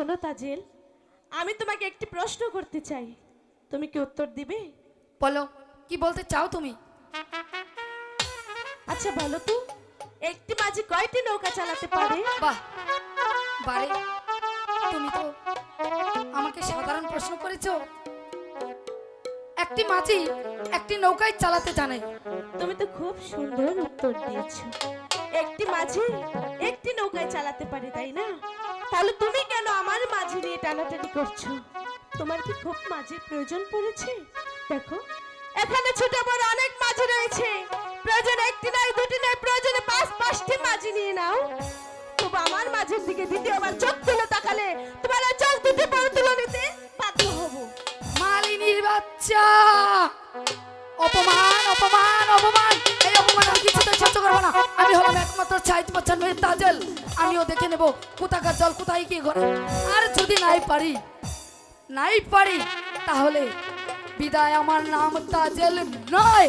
শোনো তাজেল, আমি তোমাকে একটি প্রশ্ন করতে চাই, তুমি কি উত্তর দিবে? বলো, কি বলতে চাও তুমি? আচ্ছা বলো তো, একটি মাঝি কয়টি নৌকা চালাতে পারে? বাহ, বারে তুমি তো আমাকে সাধারণ প্রশ্ন করেছো। একটি মাঝি একটি নৌকায় চালাতে জানে। তুমি তো খুব সুন্দর উত্তর দিয়েছো। একটি মাঝি একটি নৌকায় চালাতে পারি, তাই না? তাহলে তুমি কেন আমার মাঝি নিয়ে টানাটানি করছো? তোমার কি খুব মাঝির প্রয়োজন পড়েছে? দেখো, এখানে ছোট বড় অনেক মাঝি রয়েছে। প্রয়োজন একটি নয়, দুটি নয়, প্রয়োজনে 5-5টি মাঝি নিয়ে নাও। তবু আমার মাঝের দিকে দ্বিতীয়বার চোখ তুলে তাকালে তোমার এই চোখ দুটি পরে তুলে নিতে বাধ্য হব। মালিনীর বাচ্চা, অপমান অপমান অপমান, এই অপমান আমি কিছুতে সহ্য করবো না। আমি হলাম একমাত্র 60 মেয়ের তাজেল, আমিও দেখে নেব কোথাকার জল কোথায় গিয়ে ঘরে। আর যদি নাই পারি তাহলে বিদায়, আমার নাম তাজেল নয়।